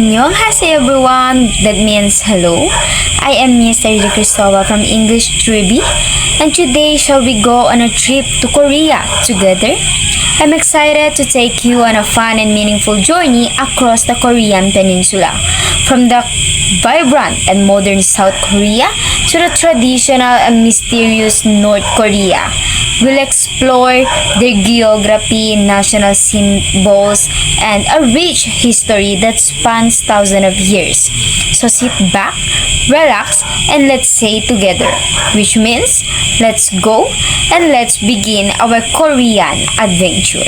Annyeonghaseyo everyone, that means hello. I am Miss Terry Cristobal from English Tribi, and today shall we go on a trip to Korea together? I'm excited to take you on a fun and meaningful journey across the Korean peninsula. From the vibrant and modern South Korea to the traditional and mysterious North Korea. We'll explore their geography, national symbols, and a rich history that spans thousands of years. So sit back, relax, and let's say together, which means let's go and let's begin our Korean adventure.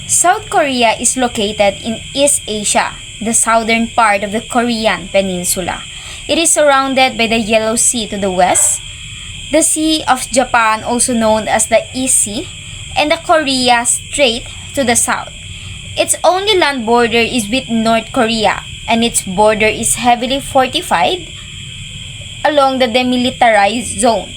South Korea is located in East Asia, the southern part of the Korean peninsula. It is surrounded by the Yellow Sea to the west, the Sea of Japan, also known as the East Sea, and the Korea Strait to the south. Its only land border is with North Korea, and its border is heavily fortified along the demilitarized zone.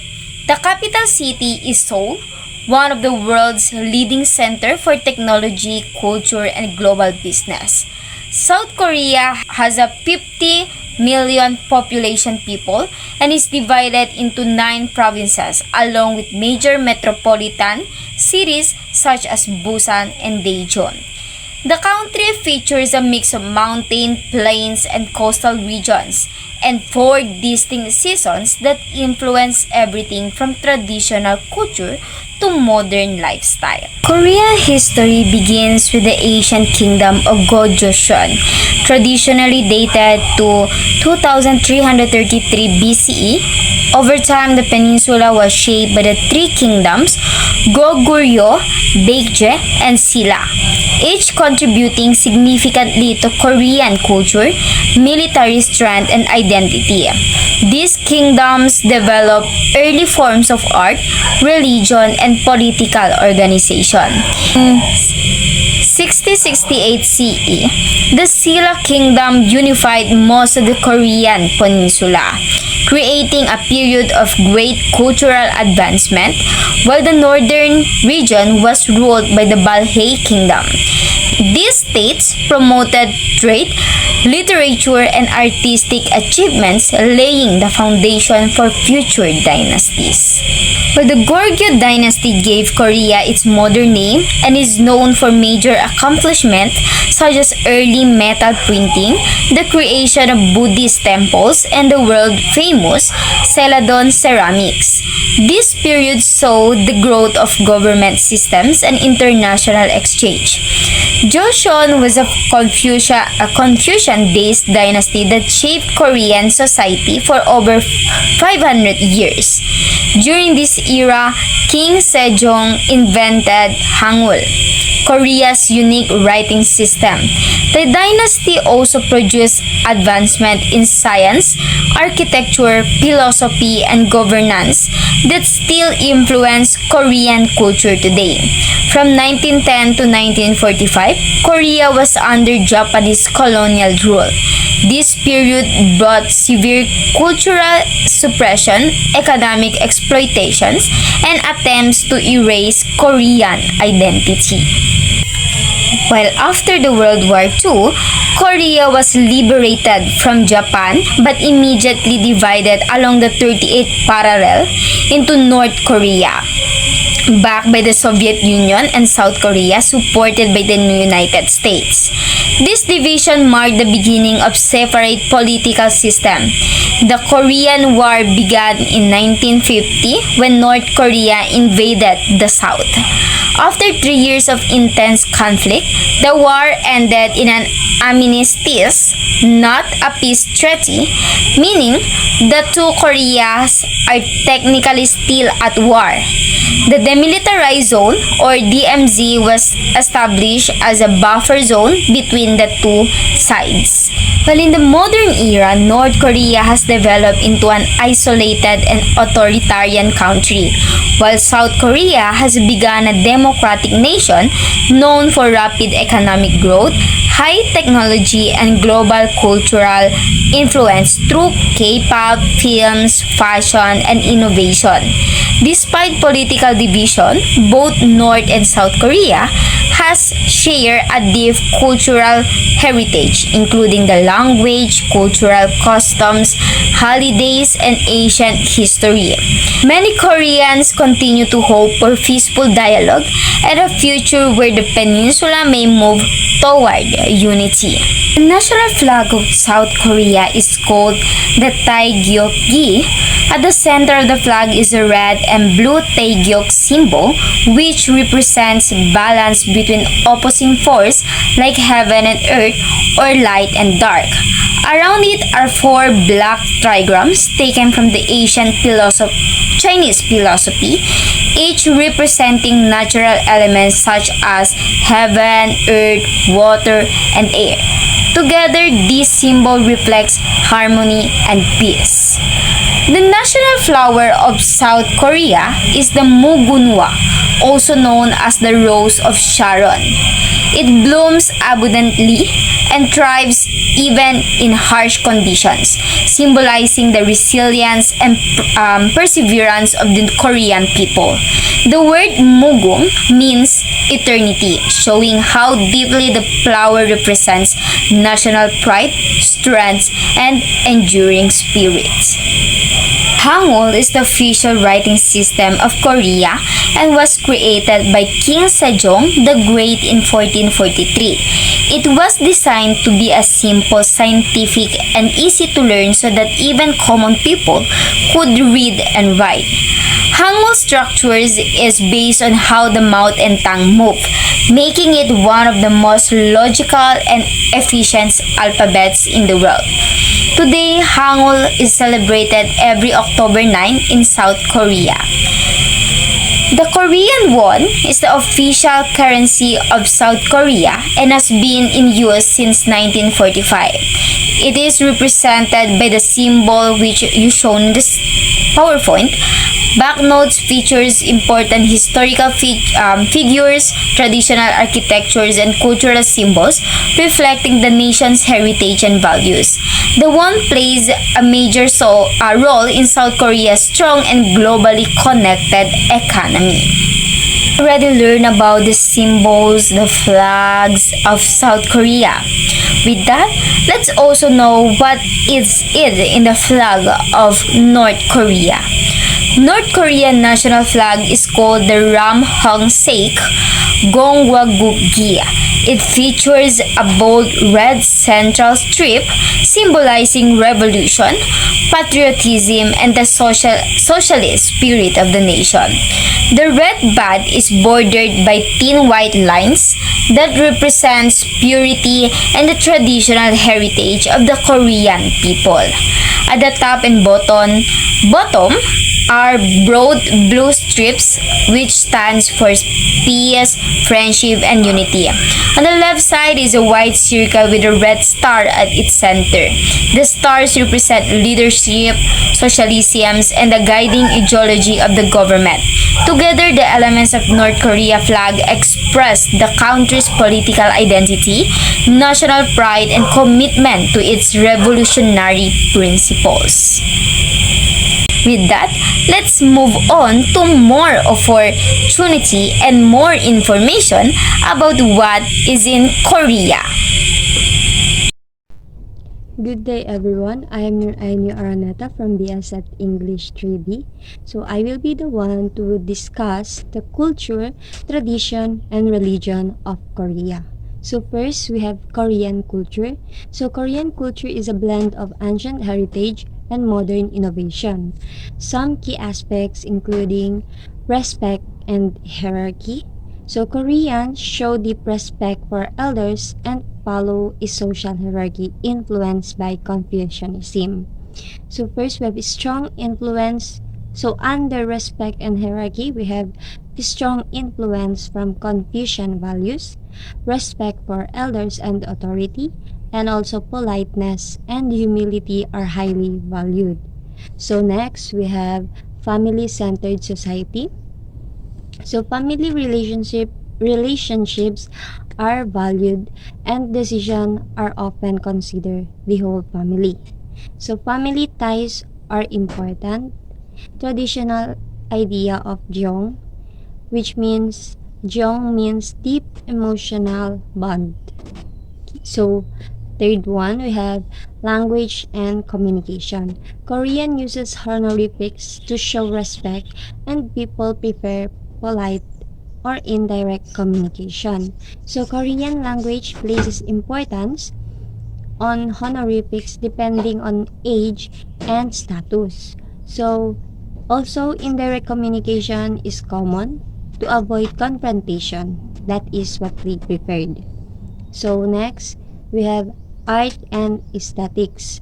The capital city is Seoul, one of the world's leading center for technology, culture, and global business. South Korea has a 50 million population people and is divided into 9 provinces along with major metropolitan cities such as Busan and Daejeon. The country features a mix of mountain, plains, and coastal regions, and 4 distinct seasons that influence everything from traditional culture to modern lifestyle. Korean history begins with the ancient kingdom of Gojoseon, traditionally dated to 2333 BCE. Over time, the peninsula was shaped by the 3 kingdoms, Goguryeo, Baekje, and Silla, each contributing significantly to Korean culture, military strength, and identity. These kingdoms developed early forms of art, religion, and political organization. In 6068 CE, the Silla kingdom unified most of the Korean peninsula, creating a period of great cultural advancement, while the northern region was ruled by the Balhae kingdom. These states promoted trade, literature, and artistic achievements, laying the foundation for future dynasties. While the Goryeo dynasty gave Korea its modern name and is known for major accomplishments such as early metal printing, the creation of Buddhist temples, and the world-famous Celadon ceramics. This period saw the growth of government systems and international exchange. Joseon was a Confucian-based dynasty that shaped Korean society for over 500 years. During this era, King Sejong invented Hangul, Korea's unique writing system. The dynasty also produced advancement in science, architecture, philosophy, and governance that still influence Korean culture today. From 1910 to 1945, Korea was under Japanese colonial rule. This period brought severe cultural suppression, economic exploitations, and attempts to erase Korean identity. While after the World War II, Korea was liberated from Japan but immediately divided along the 38th parallel into North Korea, backed by the Soviet Union, and South Korea, supported by the United States. This division marked the beginning of separate political system. The Korean War began in 1950 when North Korea invaded the South. After 3 years of intense conflict, the war ended in an armistice, not a peace treaty, meaning the two Koreas are technically still at war. The Demilitarized Zone, or DMZ, was established as a buffer zone between the two sides. While in the modern era, North Korea has developed into an isolated and authoritarian country, while South Korea has begun a democratic nation known for rapid economic growth, high technology and global cultural influence through K-pop, films, fashion, and innovation. Despite political division, both North and South Korea has share a deep cultural heritage, including the language, cultural customs, holidays, and ancient history. Many Koreans continue to hope for peaceful dialogue and a future where the peninsula may move toward unity. The national flag of South Korea is called the Taegyeokgi. At the center of the flag is a red and blue Taegyeok symbol, which represents balance between opposing force like heaven and earth or light and dark. Around it are four black trigrams taken from the Chinese philosophy, each representing natural elements such as heaven, earth, water, and air. Together, this symbol reflects harmony and peace. The national flower of South Korea is the mugunhwa, also known as the Rose of Sharon. It blooms abundantly and thrives even in harsh conditions, symbolizing the resilience and perseverance of the Korean people. The word mugung means eternity, showing how deeply the flower represents national pride, strength, and enduring spirit. Hangul is the official writing system of Korea and was created by King Sejong the Great in 1443. It was designed to be a simple, scientific, and easy to learn so that even common people could read and write. Hangul structures is based on how the mouth and tongue move, making it one of the most logical and efficient alphabets in the world. Today, Hangul is celebrated every October 9 in South Korea. The Korean won is the official currency of South Korea and has been in use since 1945. It is represented by the symbol which you shown in this PowerPoint. Backnotes features important historical figures, traditional architectures, and cultural symbols reflecting the nation's heritage and values. The won plays a major role in South Korea's strong and globally connected economy. Already learned about the symbols, the flags of South Korea. With that, let's also know what is it in the flag of North Korea. North Korean national flag is called the Ramhongseik Gongwagukgi. It features a bold red central strip symbolizing revolution, patriotism, and the socialist spirit of the nation. The red band is bordered by thin white lines that represents purity and the traditional heritage of the Korean people. At the top and bottom are broad blue strips which stands for peace, friendship, and unity. On the left side is a white circle with a red star at its center. The stars represent leadership, socialism, and the guiding ideology of the government. Together, the elements of North Korea flag express the country's political identity, national pride, and commitment to its revolutionary principles. With that, let's move on to more opportunity and more information about what is in Korea. Good day everyone, I am your Ainu Araneta from BSF English 3B. So I will be the one to discuss the culture, tradition, and religion of Korea. So first, we have Korean culture. So Korean culture is a blend of ancient heritage and modern innovation. Some key aspects including respect and hierarchy. So Koreans show deep respect for elders and follow a social hierarchy influenced by Confucianism. So first we have a strong influence. So under respect and hierarchy, we have a strong influence from Confucian values, respect for elders and authority, and also politeness and humility are highly valued. So next, we have family-centered society. So family relationships are valued and decisions are often considered the whole family. So family ties are important. Traditional idea of Jong, which means Jong means deep emotional bond. So third one, we have language and communication. Korean uses honorifics to show respect and people prefer polite or indirect communication. So Korean language places importance on honorifics depending on age and status. So also indirect communication is common to avoid confrontation. That is what we preferred. So next, we have art and aesthetics.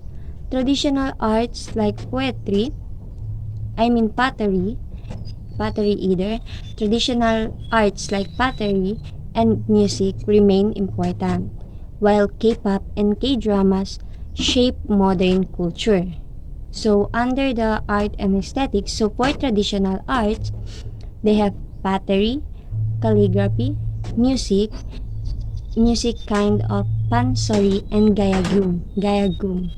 Traditional arts like pottery either, traditional arts like pottery and music remain important, while K-pop and K-dramas shape modern culture. So under the art and aesthetics, so for traditional arts, they have pottery, calligraphy, music, kind of pansori and gayagum.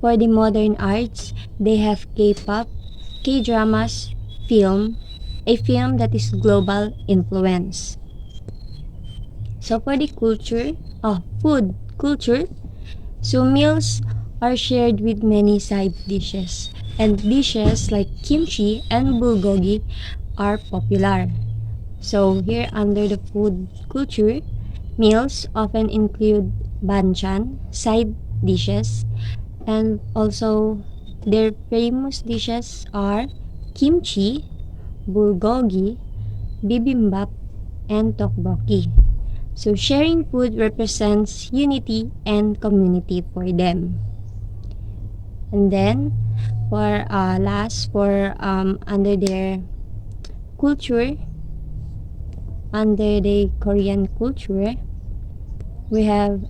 For the modern arts, they have K-pop, K-dramas, film, a film that is global influence. So for the food culture, so meals are shared with many side dishes, and dishes like kimchi and bulgogi are popular. So here under the food culture, meals often include banchan, side dishes, and also their famous dishes are kimchi, bulgogi, bibimbap, and tteokbokki. So sharing food represents unity and community for them. And then for last for under their culture, under the Korean culture, we have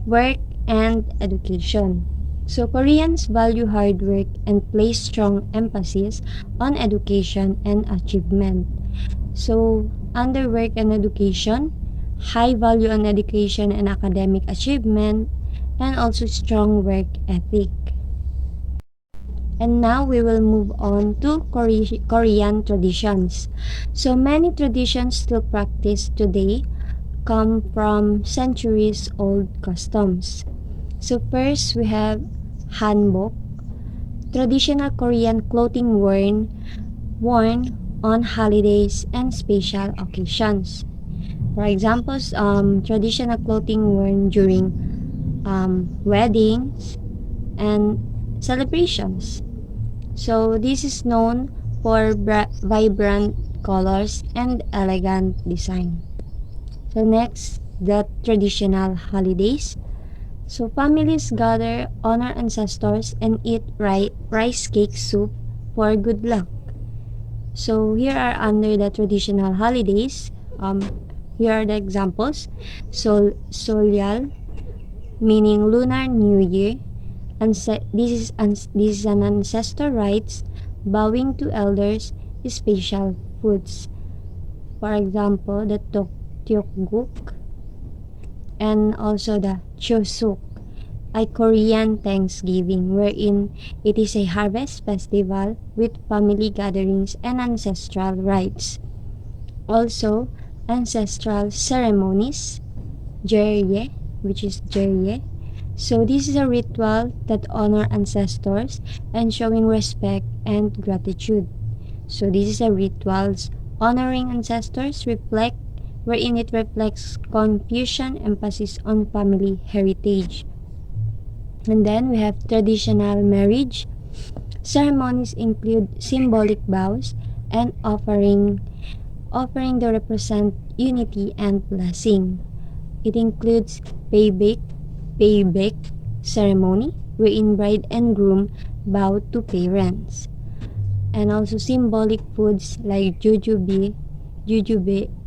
work and education. So Koreans value hard work and place strong emphasis on education and achievement. So under work and education, high value on education and academic achievement, and also strong work ethic. And now we will move on to Korean traditions. So many traditions still practiced today come from centuries old customs. So first we have hanbok, traditional Korean clothing worn on holidays and special occasions. For example, traditional clothing worn during weddings and celebrations. So this is known for vibrant colors and elegant design. So next, the traditional holidays. So families gather, honor ancestors, and eat rice cake soup for good luck. So here are under the traditional holidays. Here are the examples. Solyal, meaning Lunar New Year. This is an ancestor rites, bowing to elders, special foods. For example, the Tteokguk and also the Chosuk, a Korean Thanksgiving wherein it is a harvest festival with family gatherings and ancestral rites. Also, ancestral ceremonies, Jerye, which is Jerye. So this is a ritual that honor ancestors and showing respect and gratitude. So this is a rituals honoring ancestors wherein it reflects Confucian emphasis on family heritage. And then we have traditional marriage. Ceremonies include symbolic vows and offering that represent unity and blessing. It includes payback ceremony wherein bride and groom bow to parents. And also symbolic foods like jujube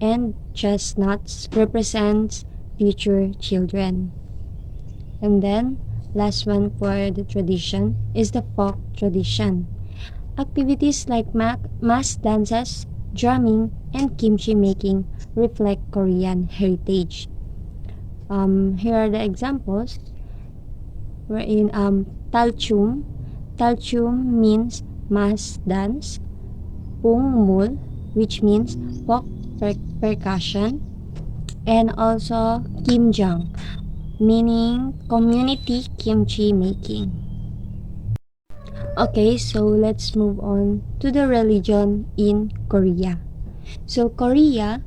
and chestnuts represents future children. And then last one for the tradition is the folk tradition. Activities like mass dances, drumming, and kimchi making reflect Korean heritage. Here are the examples. We're in Talchum. Talchum means mass dance. Pungmul, which means folk percussion. And also Kimjang, meaning community kimchi making. Okay, so let's move on to the religion in Korea. So Korea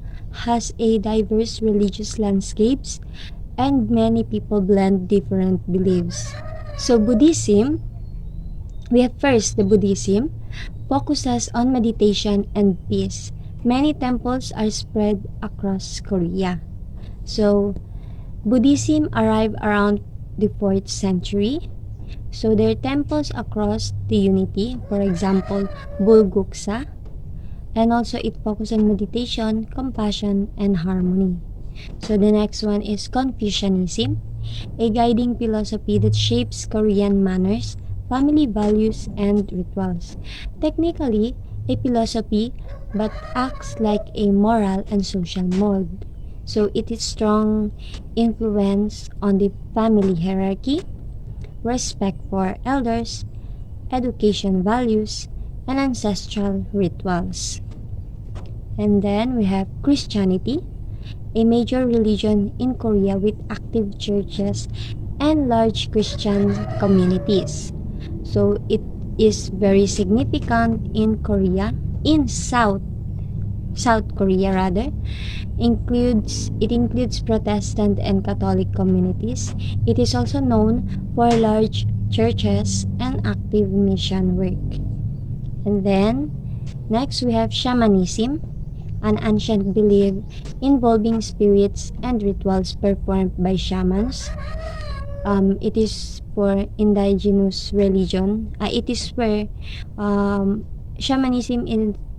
has a diverse religious landscapes and many people blend different beliefs. So Buddhism, we have first the Buddhism focuses on meditation and peace. Many temples are spread across Korea. So Buddhism arrived around the 4th century. So there are temples across the unity, for example, Bulguksa, and also it focuses on meditation, compassion, and harmony. So the next one is Confucianism, a guiding philosophy that shapes Korean manners, family values, and rituals. Technically, a philosophy but acts like a moral and social mold. So it is strong influence on the family hierarchy, respect for elders, education values, and ancestral rituals. And then we have Christianity, a major religion in Korea with active churches and large Christian communities. So it is very significant in Korea, in South Korea rather. It includes Protestant and Catholic communities. It is also known for large churches and active mission work. And then next we have shamanism, an ancient belief involving spirits and rituals performed by shamans. It is for indigenous religion. It is where shamanism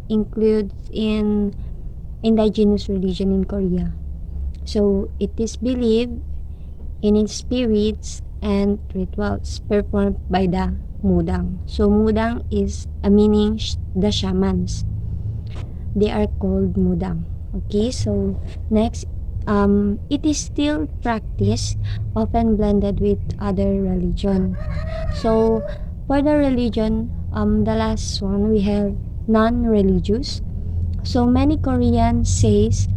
includes in indigenous religion in Korea. So it is believed in its spirits and rituals performed by the mudang. So mudang is a meaning the shamans. They are called mudang. Okay, so next, it is still practiced, often blended with other religion. So for the religion, the last one we have non-religious. So many Koreans says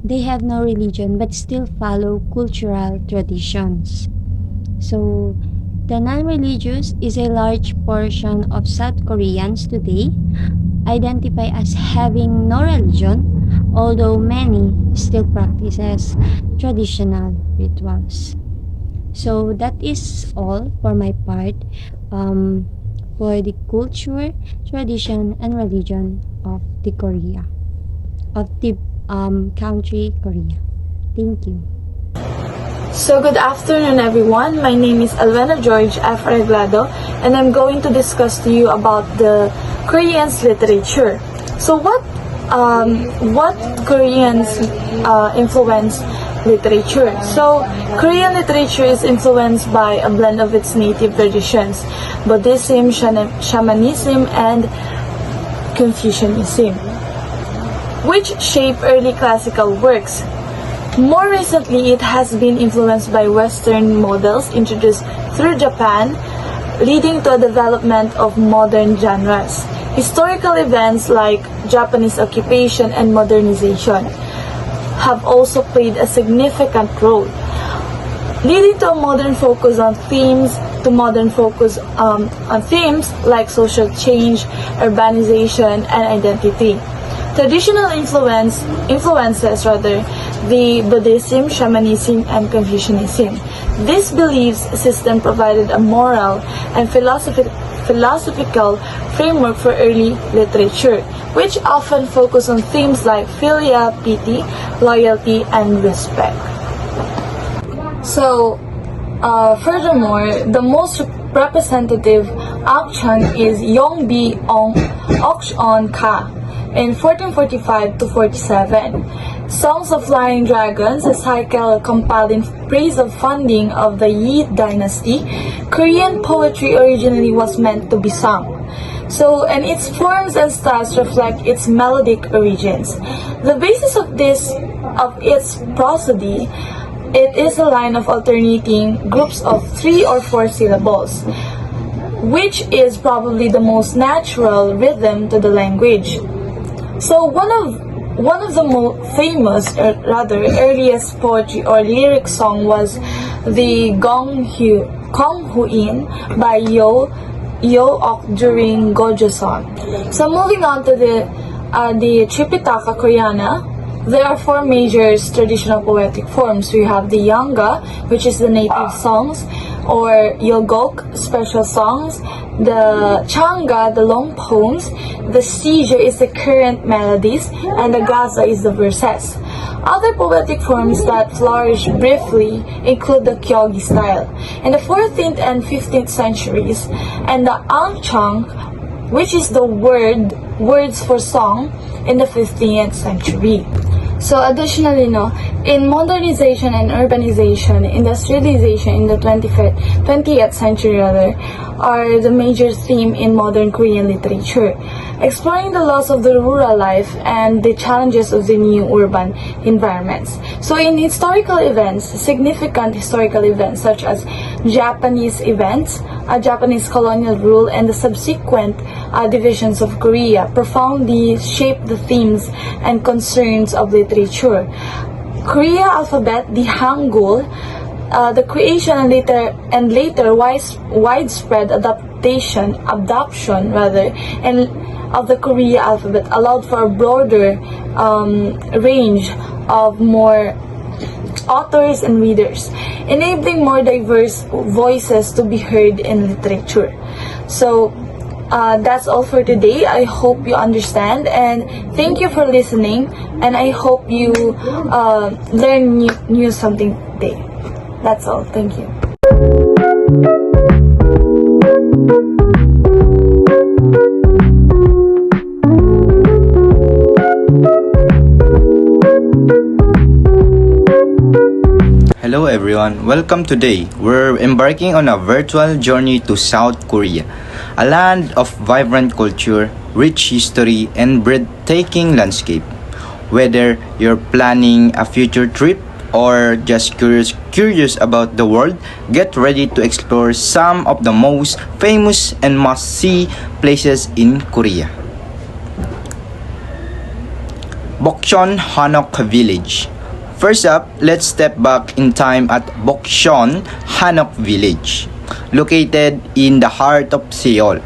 they have no religion but still follow cultural traditions. So the non-religious is a large portion of South Koreans today identify as having no religion, although many still practices traditional rituals. So that is all for my part for the culture, tradition, and religion of the country Korea. Thank you. So good afternoon everyone, my name is Alvena George F. Reglado and I'm going to discuss to you about the Koreans literature. So what Koreans influence literature? So Korean literature is influenced by a blend of its native traditions, Buddhism, shamanism, and Confucianism, which shape early classical works. More recently, it has been influenced by Western models introduced through Japan, leading to a development of modern genres. Historical events like Japanese occupation and modernization have also played a significant role, leading to a modern focus on themes like social change, urbanization, and identity. Traditional influences the Buddhism, shamanism, and Confucianism. This belief system provided a moral and philosophical framework for early literature, which often focused on themes like philia, pity, loyalty, and respect. So, furthermore, the most representative action is Yongbi Okshon Ka in 1445 to 47. Songs of Flying Dragons, a cycle compiled in praise of founding of the Yi dynasty. Korean poetry originally was meant to be sung. So, and its forms and styles reflect its melodic origins. The basis of its prosody It is a line of alternating groups of 3 or 4 syllables, which is probably the most natural rhythm to the language. So one of the most famous, or rather earliest poetry or lyric song was the Kong Huin by Yo-ok during Gojoseon. So moving on to the Tripitaka Koreana, there are 4 major traditional poetic forms. We have the Yanga, which is the native songs, or Yogok, special songs, the Changa, the long poems, the Sija is the current melodies, and the Gaza is the verses. Other poetic forms that flourish briefly include the Kyogi style in the 14th and 15th centuries, and the Angchang, which is the words for song, in the 15th century. So additionally, in modernization and urbanization, industrialization in the 20th century are the major theme in modern Korean literature, exploring the loss of the rural life and the challenges of the new urban environments. So in historical events, significant historical events such as Japanese events, Japanese colonial rule, and the subsequent divisions of Korea profoundly shaped the themes and concerns of literature. Korea alphabet, the Hangul, the creation and later widespread adoption and of the Korea alphabet allowed for a broader range of more authors and readers, enabling more diverse voices to be heard in literature. So that's all for today. I hope you understand, and thank you for listening, and I hope you learn new something today. That's all. Thank you. Hello everyone, welcome today. We're embarking on a virtual journey to South Korea, a land of vibrant culture, rich history, and breathtaking landscape. Whether you're planning a future trip or just curious about the world, get ready to explore some of the most famous and must-see places in Korea. Bokcheon Hanok Village. First up, let's step back in time at Bokcheon Hanok Village, located in the heart of Seoul.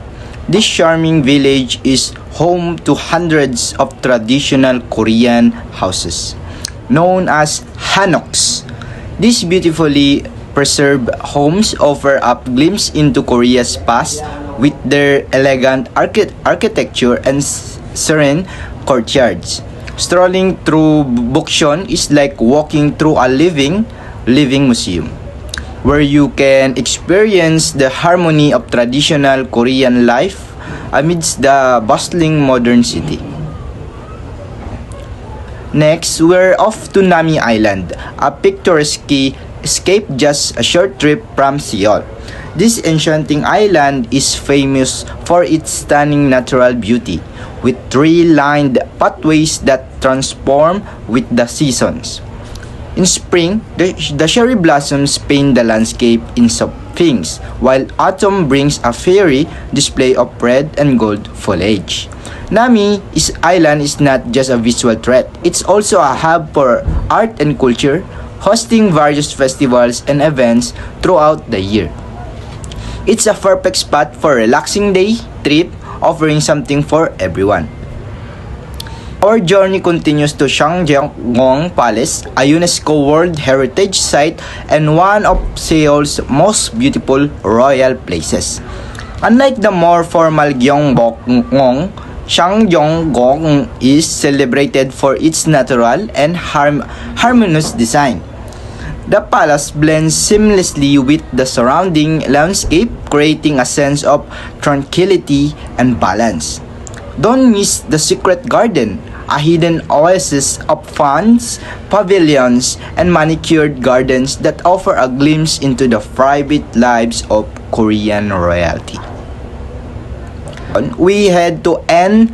This charming village is home to hundreds of traditional Korean houses, known as hanoks. These beautifully preserved homes offer a glimpse into Korea's past with their elegant architecture and serene courtyards. Strolling through Bokcheon is like walking through a living museum, where you can experience the harmony of traditional Korean life amidst the bustling modern city. Next, we're off to Nami Island, a picturesque escape just a short trip from Seoul. This enchanting island is famous for its stunning natural beauty, with tree-lined pathways that transform with the seasons. In spring, the cherry blossoms paint the landscape in soft pinks, while autumn brings a fairy display of red and gold foliage. Nami's island is not just a visual threat, it's also a hub for art and culture, hosting various festivals and events throughout the year. It's a perfect spot for a relaxing day trip, offering something for everyone. Our journey continues to Sangjeong Palace, a UNESCO World Heritage Site and one of Seoul's most beautiful royal places. Unlike the more formal Gyeongbokgung, Sangjeong is celebrated for its natural and harmonious design. The palace blends seamlessly with the surrounding landscape, creating a sense of tranquility and balance. Don't miss the Secret Garden, a hidden oasis of fans, pavilions, and manicured gardens that offer a glimpse into the private lives of Korean royalty. We head to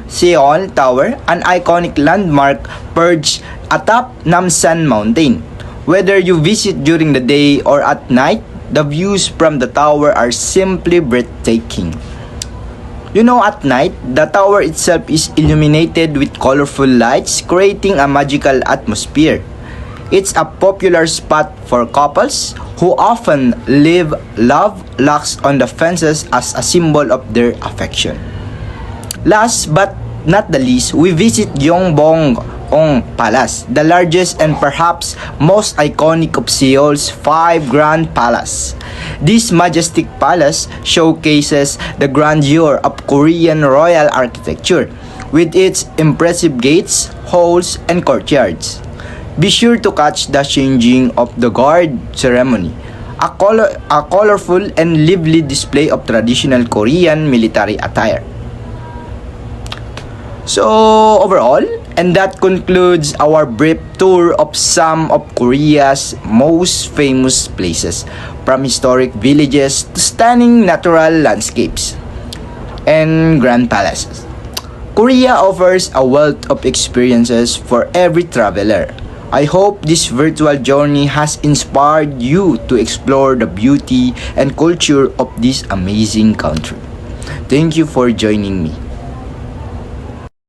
Seoul Tower, an iconic landmark perched atop Namsan Mountain. Whether you visit during the day or at night, the views from the tower are simply breathtaking. You know, at night, the tower itself is illuminated with colorful lights, creating a magical atmosphere. It's a popular spot for couples who often leave love locks on the fences as a symbol of their affection. Last but not the least, we visit Gyeongbokgung Palace, the largest and perhaps most iconic of Seoul's five grand palace. This majestic palace showcases the grandeur of Korean royal architecture with its impressive gates, halls, and courtyards. Be sure to catch the changing of the guard ceremony, a colorful and lively display of traditional Korean military attire. So overall, and that concludes our brief tour of some of Korea's most famous places, from historic villages to stunning natural landscapes and grand palaces. Korea offers a wealth of experiences for every traveler. I hope this virtual journey has inspired you to explore the beauty and culture of this amazing country. Thank you for joining me.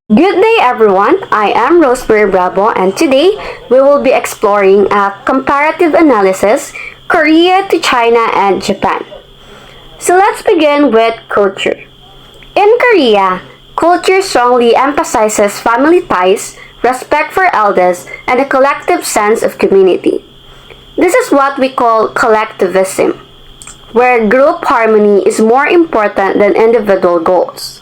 Good day everyone, I am Rosemary Bravo and today we will be exploring a comparative analysis Korea to China and Japan. So let's begin with culture. In Korea, culture strongly emphasizes family ties, respect for elders, and a collective sense of community. This is what we call collectivism, where group harmony is more important than individual goals.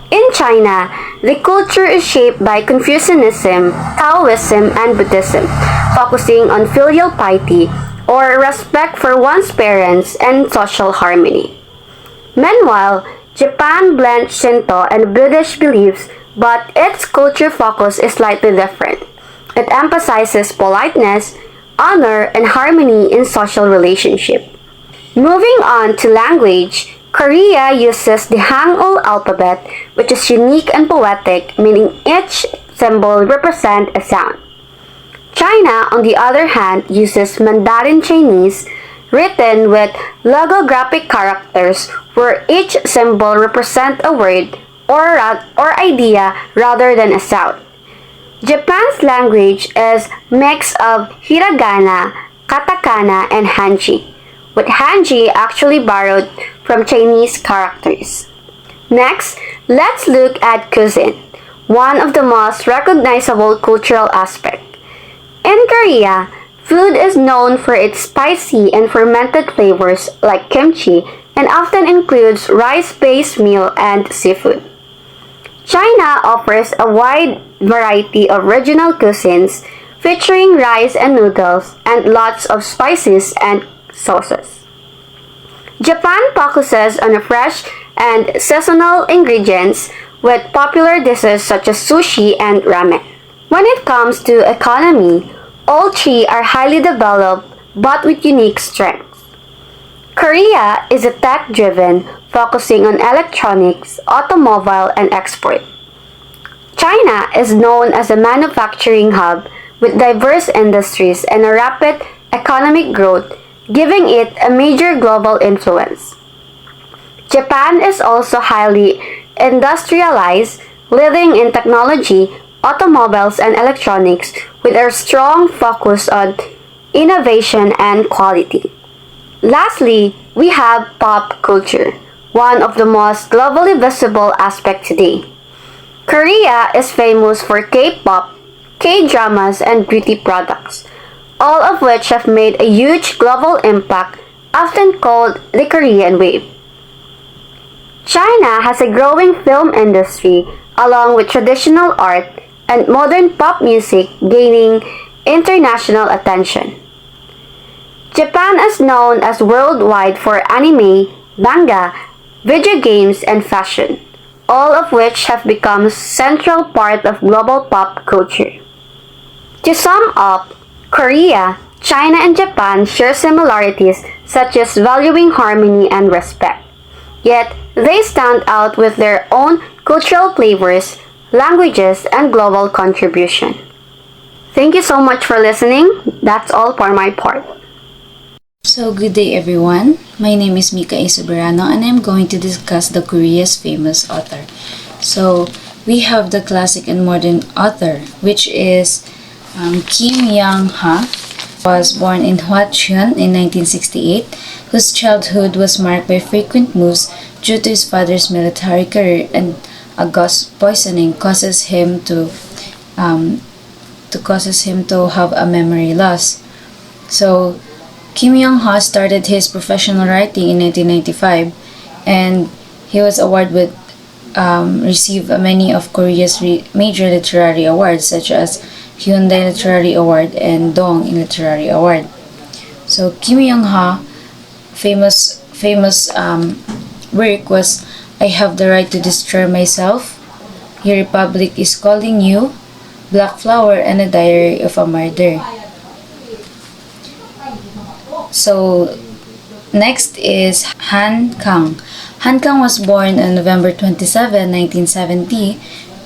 In China, the culture is shaped by Confucianism, Taoism, and Buddhism, focusing on filial piety or respect for one's parents and social harmony. Meanwhile, Japan blends Shinto and Buddhist beliefs, but its culture focus is slightly different. It emphasizes politeness, honor, and harmony in social relationships. Moving on to language, Korea uses the Hangul alphabet, which is unique and poetic, meaning each symbol represents a sound. China, on the other hand, uses Mandarin Chinese, written with logographic characters, where each symbol represents a word or idea rather than a sound. Japan's language is mix of hiragana, katakana, and kanji, with kanji actually borrowed from Chinese characters. Next, let's look at cuisine, one of the most recognizable cultural aspects. In Korea, food is known for its spicy and fermented flavors like kimchi and often includes rice-based meal and seafood. China offers a wide variety of regional cuisines featuring rice and noodles and lots of spices and sauces. Japan focuses on fresh and seasonal ingredients with popular dishes such as sushi and ramen. When it comes to economy, all three are highly developed but with unique strengths. Korea is a tech-driven, focusing on electronics, automobile, and export. China is known as a manufacturing hub with diverse industries and a rapid economic growth, giving it a major global influence. Japan is also highly industrialized, leading in technology, automobiles, and electronics with a strong focus on innovation and quality. Lastly, we have pop culture, one of the most globally visible aspects today. Korea is famous for K-pop, K-dramas, and beauty products, all of which have made a huge global impact, often called the Korean Wave. China has a growing film industry, along with traditional art and modern pop music gaining international attention. Japan is known as worldwide for anime, manga, video games, and fashion, all of which have become a central part of global pop culture. To sum up, Korea, China, and Japan share similarities such as valuing harmony and respect. Yet, they stand out with their own cultural flavors, languages, and global contribution. Thank you so much for listening. That's all for my part. So, good day everyone. My name is Mika Isoberano and I'm going to discuss the Korea's famous author. So, we have the classic and modern author, which is Kim Young-ha. Was born in Hwacheon in 1968, whose childhood was marked by frequent moves due to his father's military career, and a gas poisoning causes him to have a memory loss. So Kim Young-ha started his professional writing in 1995, and he was received many of Korea's major literary awards such as Hyundai Literary Award and Dong Literary Award. So Kim Young-ha famous work was I Have the Right to Destroy Myself, Your Republic is Calling You, Black Flower, and A Diary of a Murder. So next is Han Kang. Han Kang was born on November 27, 1970.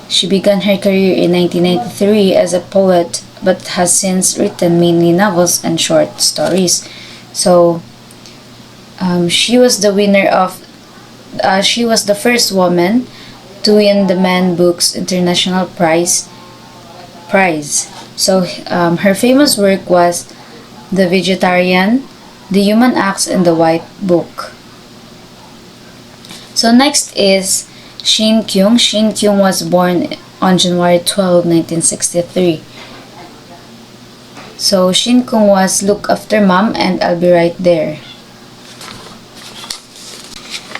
She began her career in 1993 as a poet but has since written mainly novels and short stories. So she was the first woman to win the Man Books International Prize. So her famous work was The Vegetarian, The Human Acts, and The White Book. So next is Shin Kyung. Shin Kyung was born on January 12, 1963. So Shin Kyung was Look After Mom and I'll Be Right There.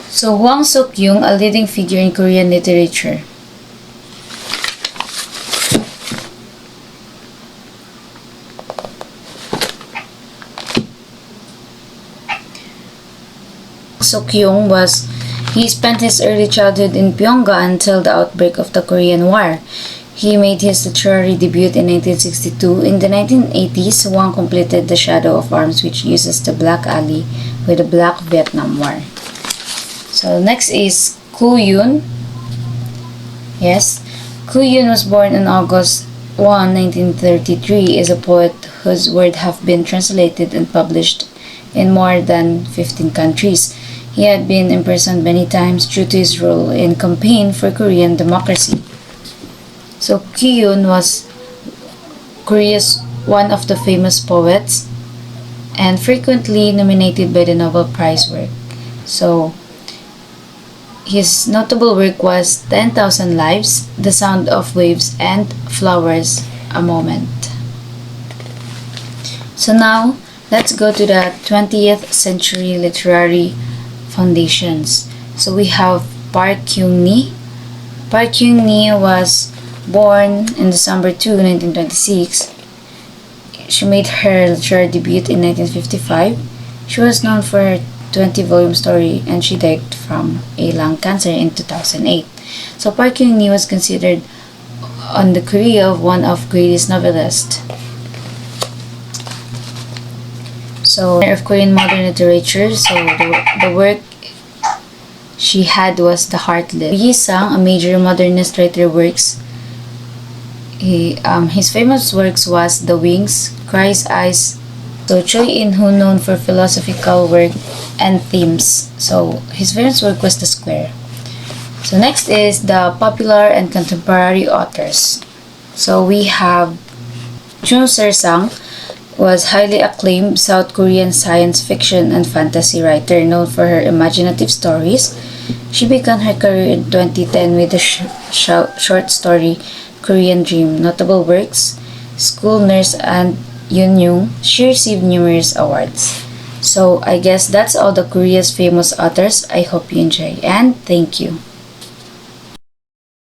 So Hwang Sok-young, a leading figure in Korean literature. Sok-young he spent his early childhood in Pyongyang until the outbreak of the Korean War. He made his literary debut in 1962. In the 1980s, Hwang completed The Shadow of Arms, which uses the Black Alley with the Black Vietnam War. So next is Koo Yoon. Yes, Koo Yoon was born on August 1, 1933, is a poet whose works have been translated and published in more than 15 countries. He had been imprisoned many times due to his role in campaign for Korean democracy. So Koo Yoon was Korea's one of the famous poets and frequently nominated by the Nobel Prize work. So his notable work was 10,000 Lives, The Sound of Waves, and Flowers, A Moment. So now, let's go to the 20th century literary foundations. So we have Park Kyung-ni. Park Kyung-ni was born in December 2, 1926. She made her literary debut in 1955. She was known for her 20-volume story, and she died from a lung cancer in 2008. So Park Kyung-ni was considered on the career of one of greatest novelists. So of Korean modern literature, so the work she had was The Heartless. Yi Sang, a major modernist writer, works. His famous works was The Wings, Cries Eyes. So Choi In-ho, known for philosophical work and themes. So his famous work was The Square. So next is the popular and contemporary authors. So we have Chun Ser-sang, was highly acclaimed South Korean science fiction and fantasy writer known for her imaginative stories. She began her career in 2010 with the short story Korean Dream. Notable works: School Nurse and Yun-young. She received numerous awards. So I guess that's all the Korea's famous authors. I hope you enjoy and thank you.